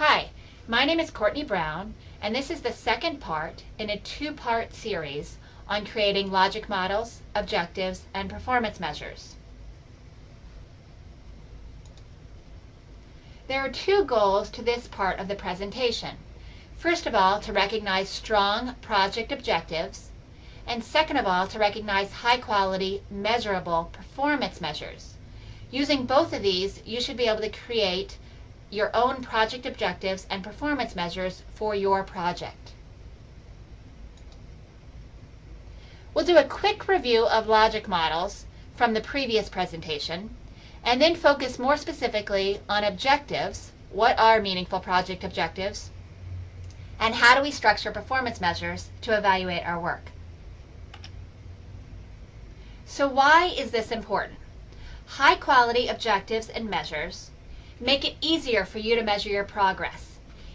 Hi, my name is Courtney Brown, and this is the second part in a two-part series on creating logic models, objectives, and performance measures. There are two goals to this part of the presentation. First of all, to recognize strong project objectives, and second of all, to recognize high-quality, measurable performance measures. Using both of these, you should be able to create your own project objectives and performance measures for your project. We'll do a quick review of logic models from the previous presentation, and then focus more specifically on objectives. What are meaningful project objectives? And how do we structure performance measures to evaluate our work? So why is this important? High quality objectives and measures make it easier for you to measure your progress.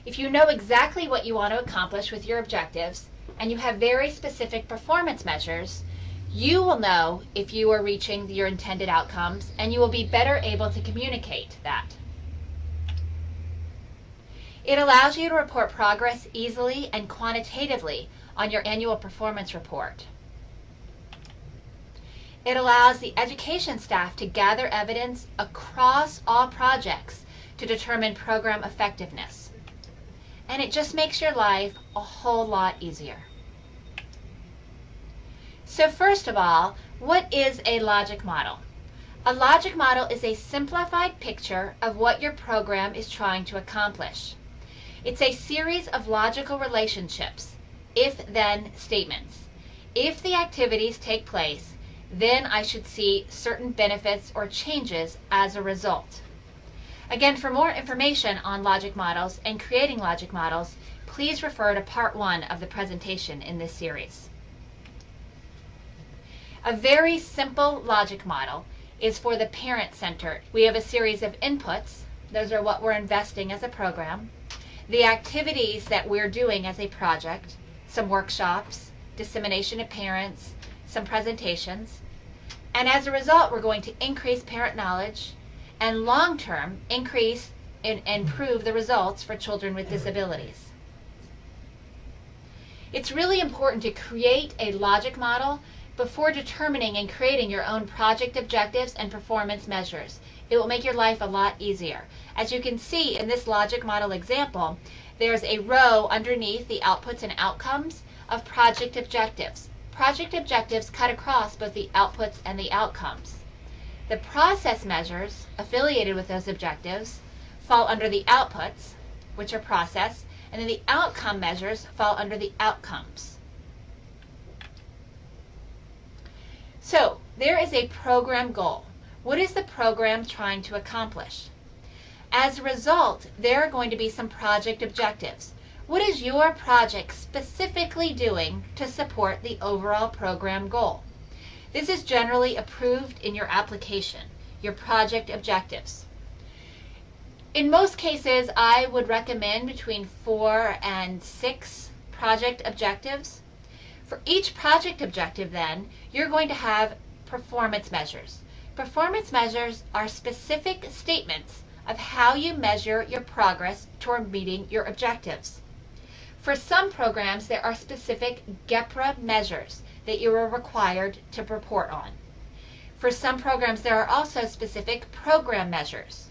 If you know exactly what you want to accomplish with your objectives and you have very specific performance measures, you will know if you are reaching your intended outcomes, and you will be better able to communicate that. It allows you to report progress easily and quantitatively on your annual performance report. It allows the education staff to gather evidence across all projects to determine program effectiveness. And it just makes your life a whole lot easier. So first of all, what is a logic model? A logic model is a simplified picture of what your program is trying to accomplish. It's a series of logical relationships, if-then statements. If the activities take place, then I should see certain benefits or changes as a result. Again, for more information on logic models and creating logic models, please refer to part 1 of the presentation in this series. A very simple logic model is for the parent center. We have a series of inputs. Those are what we're investing as a program. The activities that we're doing as a project, some workshops, dissemination to parents, some presentations. And as a result, we're going to increase parent knowledge and long-term increase and improve the results for children with disabilities. It's really important to create a logic model before determining and creating your own project objectives and performance measures. It will make your life a lot easier. As you can see in this logic model example, there's a row underneath the outputs and outcomes of project objectives. Project objectives cut across both the outputs and the outcomes. The process measures affiliated with those objectives fall under the outputs, which are process, and then the outcome measures fall under the outcomes. So there is a program goal. What is the program trying to accomplish? As a result, there are going to be some project objectives. What is your project specifically doing to support the overall program goal? This is generally approved in your application, your project objectives. In most cases, I would recommend between 4 and 6 project objectives. For each project objective, then, you're going to have performance measures. Performance measures are specific statements of how you measure your progress toward meeting your objectives. For some programs, there are specific GEPRA measures that you are required to report on. For some programs, there are also specific program measures.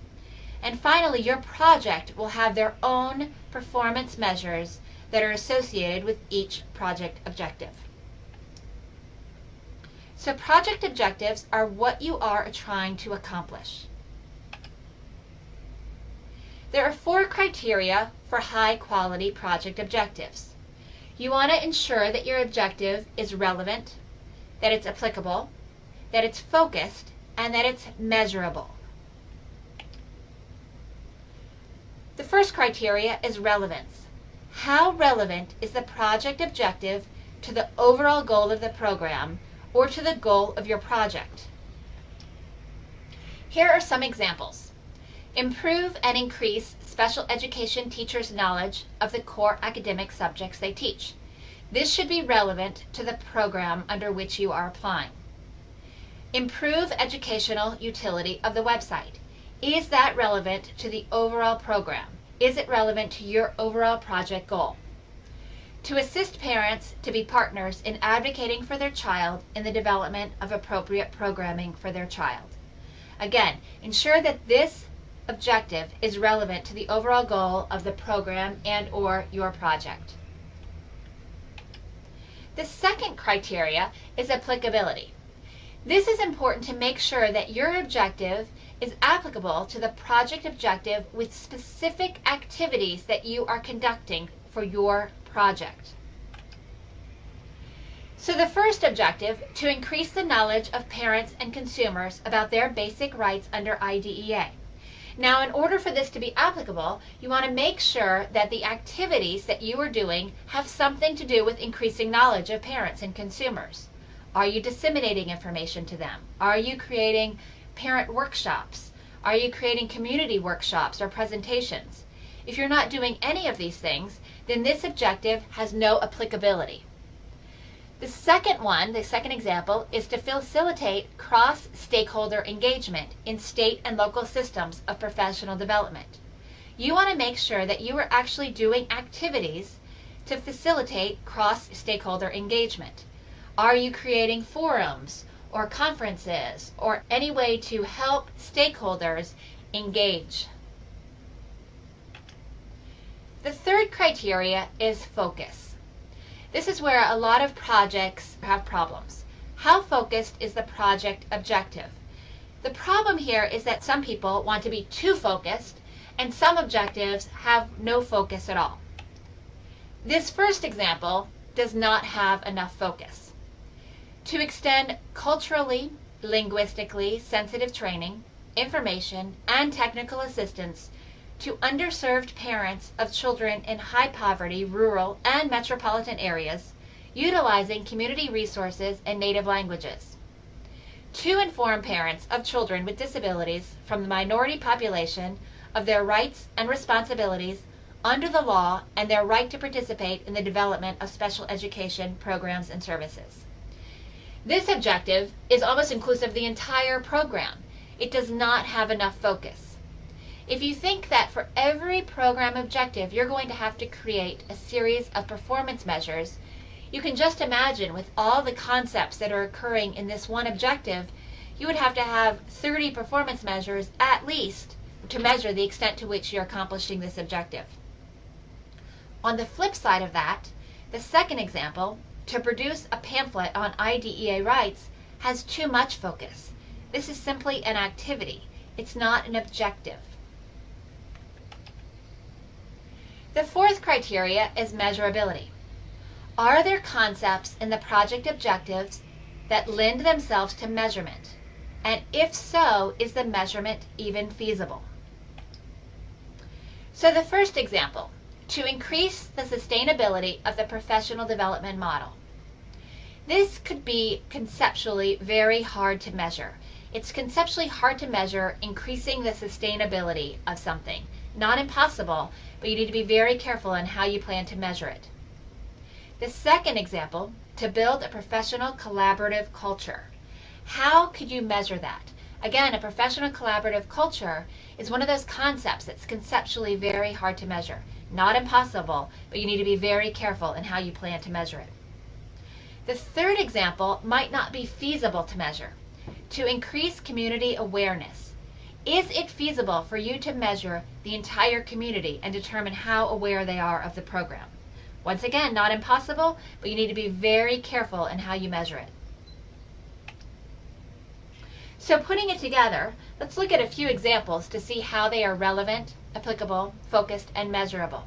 And finally, your project will have their own performance measures that are associated with each project objective. So project objectives are what you are trying to accomplish. There are 4 criteria for high-quality project objectives. You want to ensure that your objective is relevant, that it's applicable, that it's focused, and that it's measurable. The first criteria is relevance. How relevant is the project objective to the overall goal of the program or to the goal of your project? Here are some examples. Improve and increase special education teachers' knowledge of the core academic subjects they teach. This should be relevant to the program under which you are applying. Improve educational utility of the website. Is that relevant to the overall program? Is it relevant to your overall project goal? To assist parents to be partners in advocating for their child in the development of appropriate programming for their child. Again, ensure that this objective is relevant to the overall goal of the program and/or your project. The second criteria is applicability. This is important to make sure that your objective is applicable to the project objective with specific activities that you are conducting for your project. So the first objective, to increase the knowledge of parents and consumers about their basic rights under IDEA. Now, in order for this to be applicable, you want to make sure that the activities that you are doing have something to do with increasing knowledge of parents and consumers. Are you disseminating information to them? Are you creating parent workshops? Are you creating community workshops or presentations? If you're not doing any of these things, then this objective has no applicability. The second example, is to facilitate cross-stakeholder engagement in state and local systems of professional development. You want to make sure that you are actually doing activities to facilitate cross-stakeholder engagement. Are you creating forums or conferences or any way to help stakeholders engage? The third criteria is focus. This is where a lot of projects have problems. How focused is the project objective? The problem here is that some people want to be too focused and some objectives have no focus at all. This first example does not have enough focus. To extend culturally, linguistically sensitive training, information, and technical assistance to underserved parents of children in high poverty, rural, and metropolitan areas, utilizing community resources and native languages. To inform parents of children with disabilities from the minority population of their rights and responsibilities under the law and their right to participate in the development of special education programs and services. This objective is almost inclusive of the entire program. It does not have enough focus. If you think that for every program objective you're going to have to create a series of performance measures, you can just imagine with all the concepts that are occurring in this one objective, you would have to have 30 performance measures at least to measure the extent to which you're accomplishing this objective. On the flip side of that, the second example, to produce a pamphlet on IDEA rights, has too much focus. This is simply an activity. It's not an objective. The fourth criteria is measurability. Are there concepts in the project objectives that lend themselves to measurement? And if so, is the measurement even feasible? So the first example, to increase the sustainability of the professional development model. This could be conceptually very hard to measure. It's conceptually hard to measure increasing the sustainability of something. Not impossible, but you need to be very careful in how you plan to measure it. The second example, to build a professional collaborative culture. How could you measure that? Again, a professional collaborative culture is one of those concepts that's conceptually very hard to measure. Not impossible, but you need to be very careful in how you plan to measure it. The third example might not be feasible to measure. To increase community awareness. Is it feasible for you to measure the entire community and determine how aware they are of the program? Once again, not impossible, but you need to be very careful in how you measure it. So putting it together, let's look at a few examples to see how they are relevant, applicable, focused, and measurable.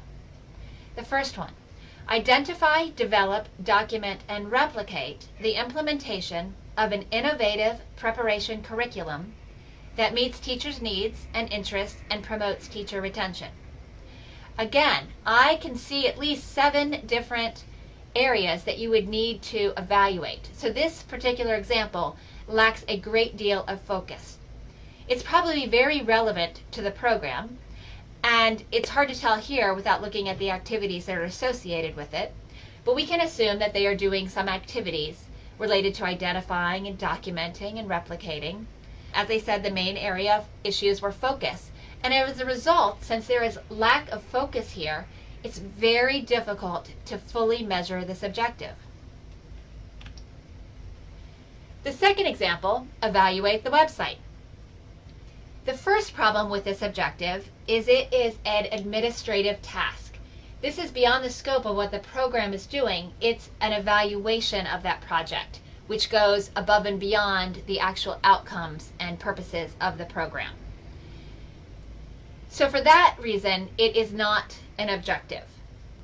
The first one, identify, develop, document, and replicate the implementation of an innovative preparation curriculum that meets teachers' needs and interests and promotes teacher retention. Again, I can see at least 7 different areas that you would need to evaluate. So this particular example lacks a great deal of focus. It's probably very relevant to the program, and it's hard to tell here without looking at the activities that are associated with it, but we can assume that they are doing some activities related to identifying and documenting and replicating. As I said, the main area of issues were focus And as a result, since there is lack of focus here, it's very difficult to fully measure this objective. The second example, evaluate the website. The first problem with this objective is it is an administrative task. This is beyond the scope of what the program is doing. It's an evaluation of that project, which goes above and beyond the actual outcomes and purposes of the program. So for that reason, it is not an objective.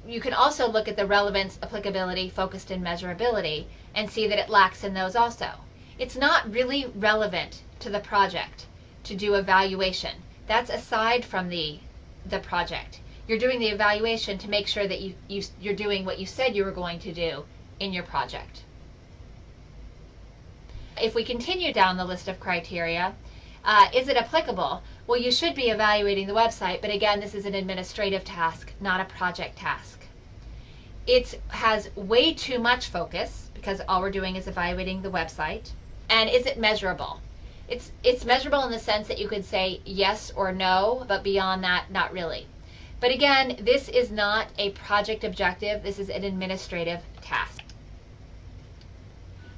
You can also look at the relevance, applicability, focused, and measurability and see that it lacks in those also. It's not really relevant to the project to do evaluation. That's aside from the project. You're doing the evaluation to make sure that you're doing what you said you were going to do in your project. If we continue down the list of criteria, is it applicable? Well, you should be evaluating the website, but again, this is an administrative task, not a project task. It has way too much focus because all we're doing is evaluating the website. And is it measurable? It's measurable in the sense that you could say yes or no, but beyond that, not really. But again, this is not a project objective. This is an administrative task.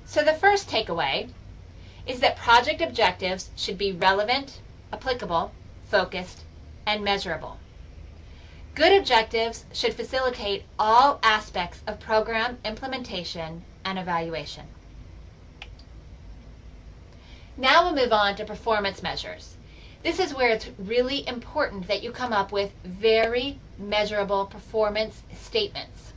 So the first takeaway is that project objectives should be relevant, applicable, focused, and measurable. Good objectives should facilitate all aspects of program implementation and evaluation. Now we'll move on to performance measures. This is where it's really important that you come up with very measurable performance statements.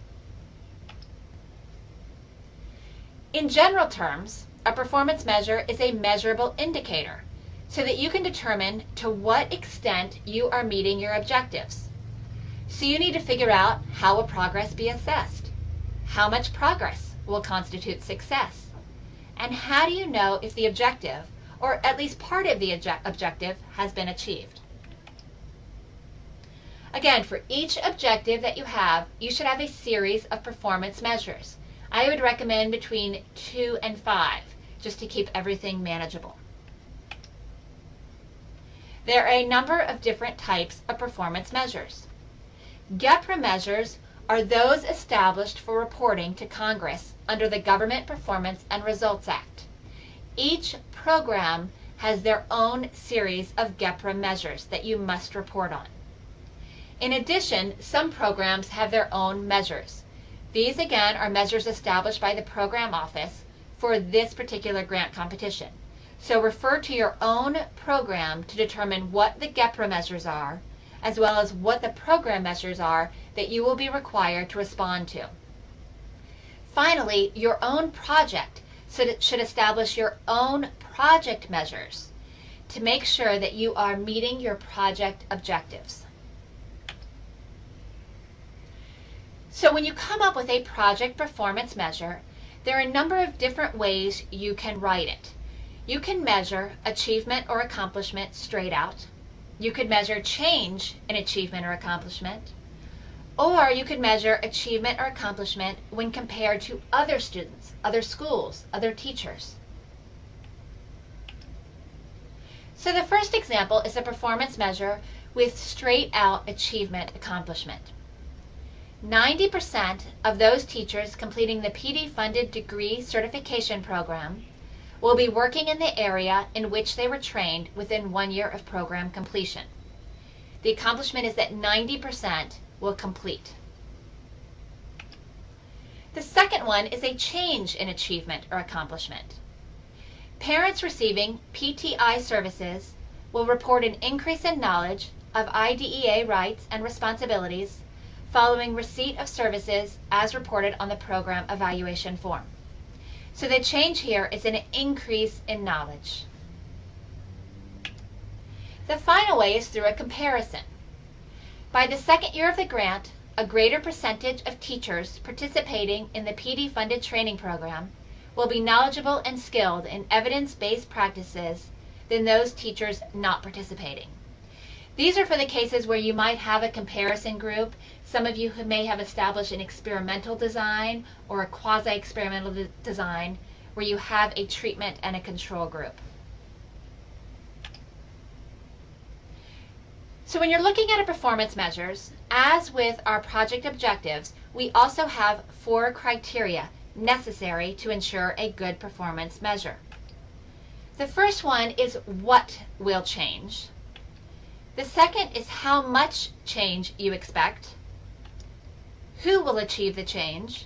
In general terms, a performance measure is a measurable indicator so that you can determine to what extent you are meeting your objectives. So you need to figure out how will progress be assessed, how much progress will constitute success, and how do you know if the objective, or at least part of the objective, has been achieved. Again, for each objective that you should have a series of performance measures. I would recommend between 2 and 5, just to keep everything manageable. There are a number of different types of performance measures. GEPRA measures are those established for reporting to Congress under the Government Performance and Results Act. Each program has their own series of GEPRA measures that you must report on. In addition, some programs have their own measures. These again are measures established by the program office for this particular grant competition. So refer to your own program to determine what the GEPRA measures are, as well as what the program measures are that you will be required to respond to. Finally, your own project should establish your own project measures to make sure that you are meeting your project objectives. So when you come up with a project performance measure, there are a number of different ways you can write it. You can measure achievement or accomplishment straight out. You could measure change in achievement or accomplishment. Or you could measure achievement or accomplishment when compared to other students, other schools, other teachers. So the first example is a performance measure with straight out achievement accomplishment. 90% of those teachers completing the PD-funded degree certification program will be working in the area in which they were trained within 1 year of program completion. The accomplishment is that 90% will complete. The second one is a change in achievement or accomplishment. Parents receiving PTI services will report an increase in knowledge of IDEA rights and responsibilities following receipt of services as reported on the program evaluation form. So the change here is an increase in knowledge. The final way is through a comparison. By the second year of the grant, a greater percentage of teachers participating in the PD-funded training program will be knowledgeable and skilled in evidence-based practices than those teachers not participating. These are for the cases where you might have a comparison group. Some of you who may have established an experimental design or a quasi-experimental design where you have a treatment and a control group. So when you're looking at a performance measures, as with our project objectives, we also have 4 criteria necessary to ensure a good performance measure. The first one is what will change. The second is how much change you expect, who will achieve the change,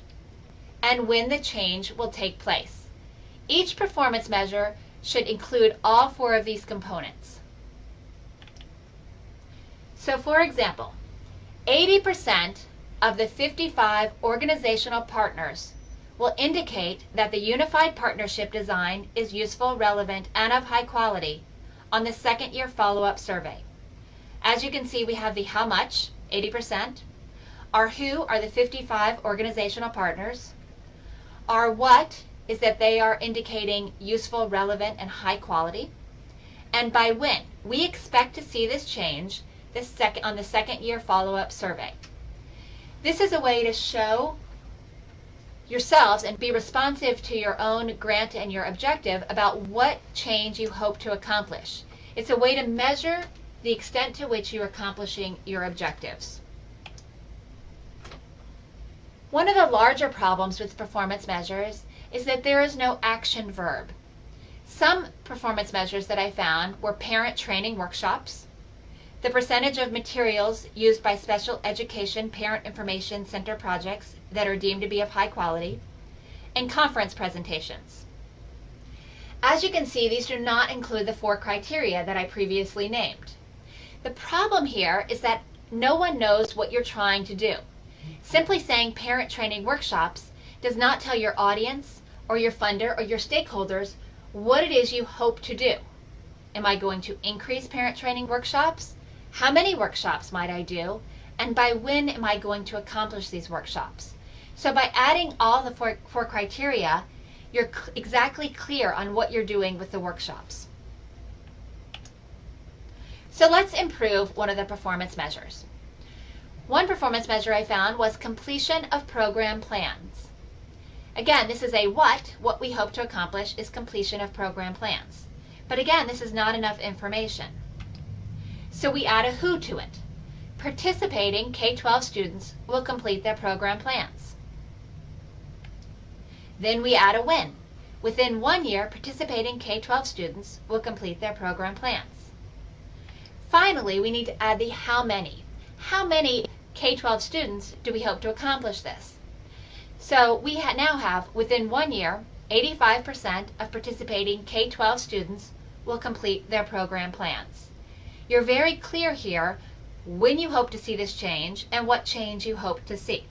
and when the change will take place. Each performance measure should include all 4 of these components. So for example, 80% of the 55 organizational partners will indicate that the unified partnership design is useful, relevant, and of high quality on the second year follow-up survey. As you can see, we have the how much, 80%. Our who are the 55 organizational partners. Our what is that they are indicating useful, relevant, and high quality. And by when. We expect to see this change on the second year follow-up survey. This is a way to show yourselves and be responsive to your own grant and your objective about what change you hope to accomplish. It's a way to measure the extent to which you're accomplishing your objectives. One of the larger problems with performance measures is that there is no action verb. Some performance measures that I found were parent training workshops, the percentage of materials used by special education parent information center projects that are deemed to be of high quality, and conference presentations. As you can see, these do not include the 4 criteria that I previously named. The problem here is that no one knows what you're trying to do. Simply saying parent training workshops does not tell your audience or your funder or your stakeholders what it is you hope to do. Am I going to increase parent training workshops? How many workshops might I do? And by when am I going to accomplish these workshops? So by adding all the 4 criteria, you're exactly clear on what you're doing with the workshops. So let's improve one of the performance measures. One performance measure I found was completion of program plans. Again, this is a what we hope to accomplish is completion of program plans. But again, this is not enough information. So we add a who to it. Participating K-12 students will complete their program plans. Then we add a when. Within 1 year, participating K-12 students will complete their program plans. Finally, we need to add the how many. How many K-12 students do we hope to accomplish this? So we now have, within 1 year, 85% of participating K-12 students will complete their program plans. You're very clear here when you hope to see this change and what change you hope to see.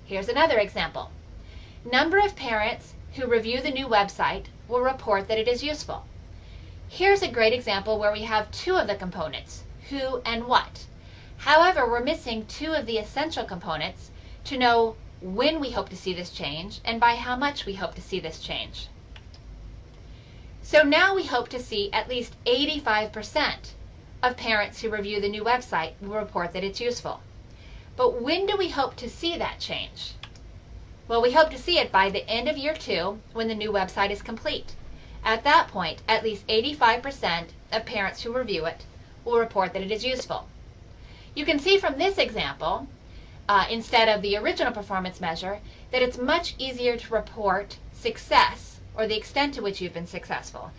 Here's another example. Number of parents who review the new website will report that it is useful. Here's a great example where we have 2 of the components, who and what. However, we're missing 2 of the essential components to know when we hope to see this change and by how much we hope to see this change. So now we hope to see at least 85% of parents who review the new website will report that it's useful. But when do we hope to see that change? Well, we hope to see it by the end of year 2 when the new website is complete. At that point, at least 85% of parents who review it will report that it is useful. You can see from this example, instead of the original performance measure, that it's much easier to report success or the extent to which you've been successful.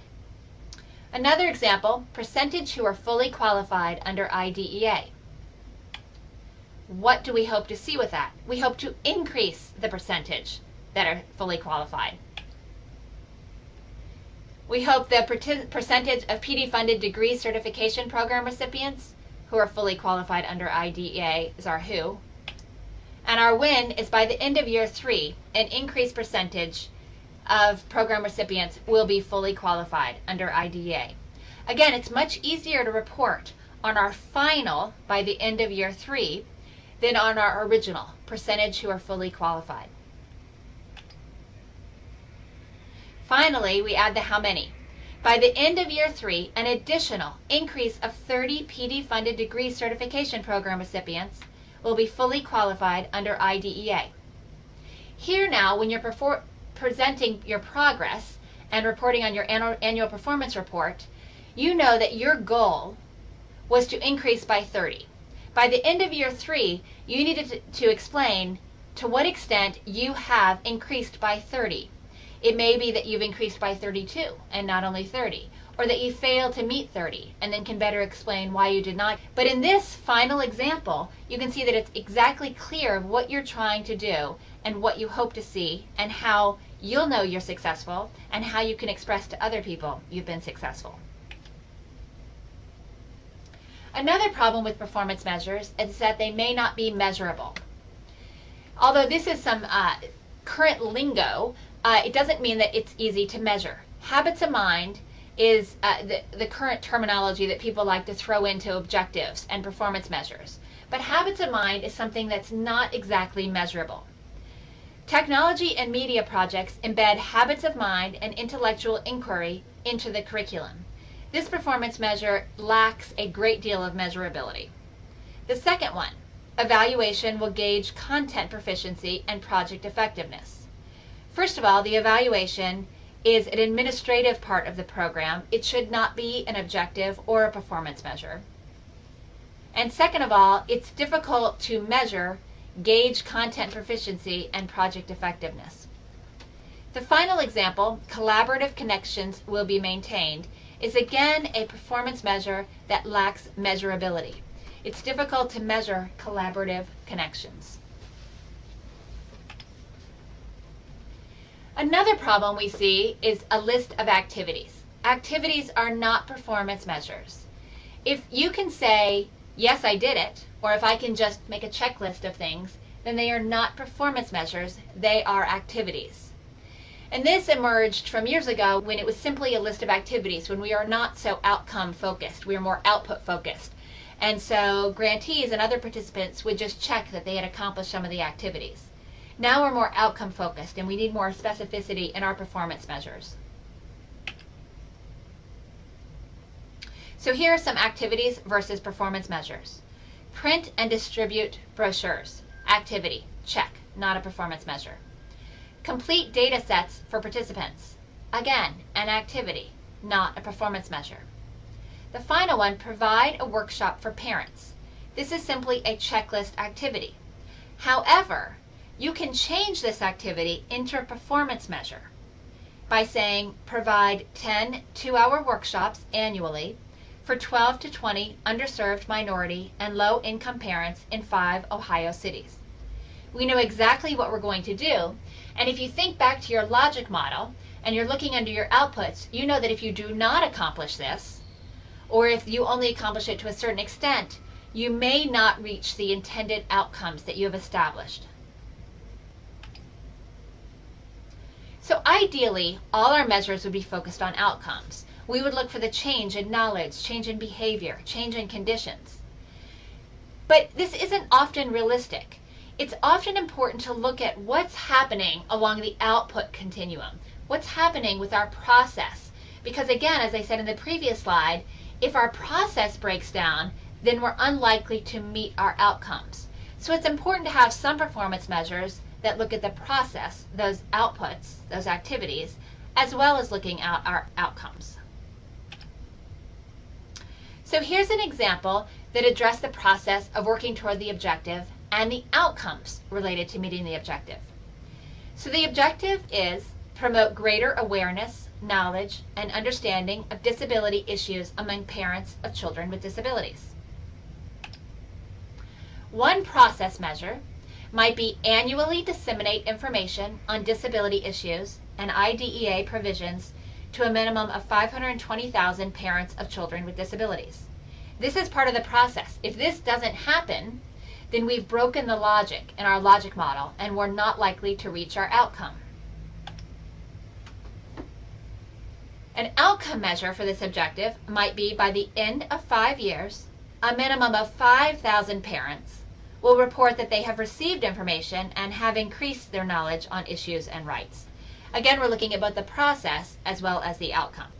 Another example, percentage who are fully qualified under IDEA. What do we hope to see with that? We hope to increase the percentage that are fully qualified. We hope the percentage of PD-funded degree certification program recipients who are fully qualified under IDEA is our who. And our when is by the end of year 3, an increased percentage of program recipients will be fully qualified under IDEA. Again, it's much easier to report on our final by the end of year 3 than on our original percentage who are fully qualified. Finally, we add the how many. By the end of year 3, an additional increase of 30 PD-funded degree certification program recipients will be fully qualified under IDEA. Here now, when you're presenting your progress and reporting on your annual performance report, you know that your goal was to increase by 30. By the end of year 3, you needed to explain to what extent you have increased by 30. It may be that you've increased by 32 and not only 30, or that you failed to meet 30 and then can better explain why you did not. But in this final example, you can see that it's exactly clear of what you're trying to do and what you hope to see and how you'll know you're successful and how you can express to other people you've been successful. Another problem with performance measures is that they may not be measurable. Although this is some current lingo, it doesn't mean that it's easy to measure. Habits of mind is the current terminology that people like to throw into objectives and performance measures. But habits of mind is something that's not exactly measurable. Technology and media projects embed habits of mind and intellectual inquiry into the curriculum. This performance measure lacks a great deal of measurability. The second one, evaluation will gauge content proficiency and project effectiveness. First of all, the evaluation is an administrative part of the program. It should not be an objective or a performance measure. And second of all, it's difficult to measure, gauge content proficiency, and project effectiveness. The final example, collaborative connections will be maintained, is again a performance measure that lacks measurability. It's difficult to measure collaborative connections. Another problem we see is a list of activities. Activities are not performance measures. If you can say, yes, I did it, or if I can just make a checklist of things, then they are not performance measures, they are activities. And this emerged from years ago when it was simply a list of activities, when we are not so outcome focused, we are more output focused. And so grantees and other participants would just check that they had accomplished some of the activities. Now we're more outcome focused and we need more specificity in our performance measures. So here are some activities versus performance measures. Print and distribute brochures. Activity, check, not a performance measure. Complete data sets for participants. Again, an activity, not a performance measure. The final one, provide a workshop for parents. This is simply a checklist activity. However, you can change this activity into a performance measure by saying provide 10 two-hour workshops annually for 12 to 20 underserved minority and low-income parents in 5 Ohio cities. We know exactly what we're going to do, and if you think back to your logic model and you're looking under your outputs, you know that if you do not accomplish this, or if you only accomplish it to a certain extent, you may not reach the intended outcomes that you have established. So ideally, all our measures would be focused on outcomes. We would look for the change in knowledge, change in behavior, change in conditions. But this isn't often realistic. It's often important to look at what's happening along the output continuum, what's happening with our process. Because again, as I said in the previous slide, if our process breaks down, then we're unlikely to meet our outcomes. So it's important to have some performance measures that look at the process, those outputs, those activities, as well as looking at our outcomes. So here's an example that addressed the process of working toward the objective and the outcomes related to meeting the objective. So the objective is promote greater awareness, knowledge, and understanding of disability issues among parents of children with disabilities. One process measure might be annually disseminate information on disability issues and IDEA provisions to a minimum of 520,000 parents of children with disabilities. This is part of the process. If this doesn't happen, then we've broken the logic in our logic model and we're not likely to reach our outcome. An outcome measure for this objective might be by the end of 5 years, a minimum of 5,000 parents will report that they have received information and have increased their knowledge on issues and rights. Again, we're looking at both the process as well as the outcome.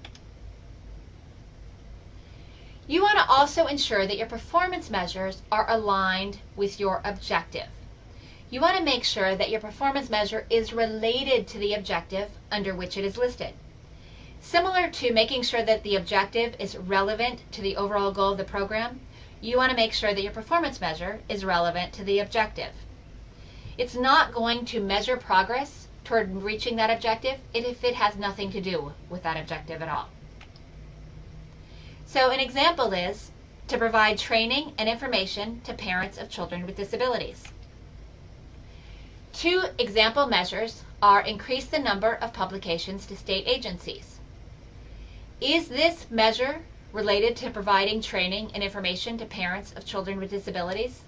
You want to also ensure that your performance measures are aligned with your objective. You want to make sure that your performance measure is related to the objective under which it is listed. Similar to making sure that the objective is relevant to the overall goal of the program, you want to make sure that your performance measure is relevant to the objective. It's not going to measure progress toward reaching that objective if it has nothing to do with that objective at all. So an example is to provide training and information to parents of children with disabilities. Two example measures are increase the number of publications to state agencies. Is this measure related to providing training and information to parents of children with disabilities?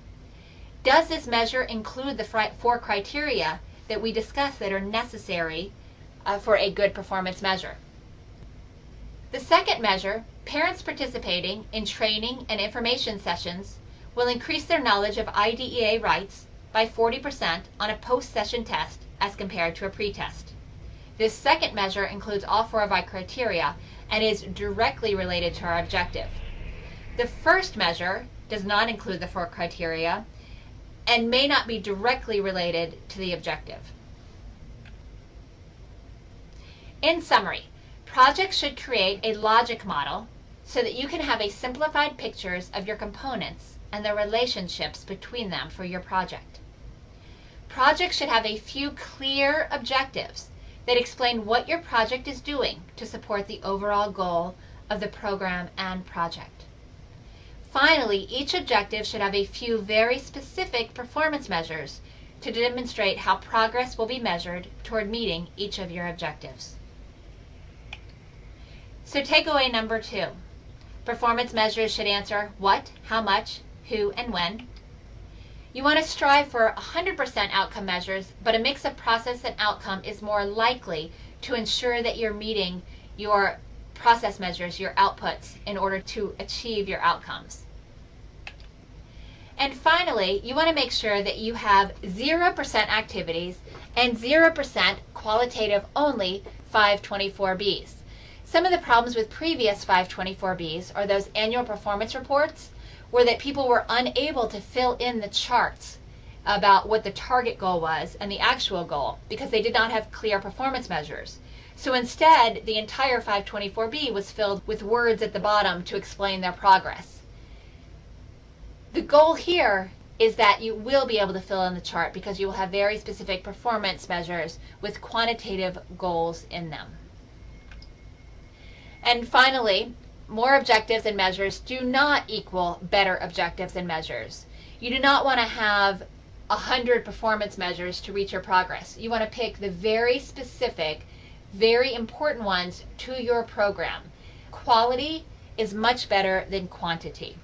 Does this measure include the 4 criteria that we discussed that are necessary for a good performance measure? The second measure, parents participating in training and information sessions, will increase their knowledge of IDEA rights by 40% on a post-session test as compared to a pre-test. This second measure includes all 4 of our criteria and is directly related to our objective. The first measure does not include the 4 criteria and may not be directly related to the objective. In summary, projects should create a logic model so that you can have a simplified pictures of your components and the relationships between them for your project. Projects should have a few clear objectives that explain what your project is doing to support the overall goal of the program and project. Finally, each objective should have a few very specific performance measures to demonstrate how progress will be measured toward meeting each of your objectives. So takeaway number 2. Performance measures should answer what, how much, who, and when. You want to strive for 100% outcome measures, but a mix of process and outcome is more likely to ensure that you're meeting your process measures, your outputs, in order to achieve your outcomes. And finally, you want to make sure that you have 0% activities and 0% qualitative only 524Bs. Some of the problems with previous 524Bs are those annual performance reports were that people were unable to fill in the charts about what the target goal was and the actual goal because they did not have clear performance measures. So instead, the entire 524B was filled with words at the bottom to explain their progress. The goal here is that you will be able to fill in the chart because you will have very specific performance measures with quantitative goals in them. And finally, more objectives and measures do not equal better objectives and measures. You do not want to have 100 performance measures to reach your progress. You want to pick the very specific, very important ones to your program. Quality is much better than quantity.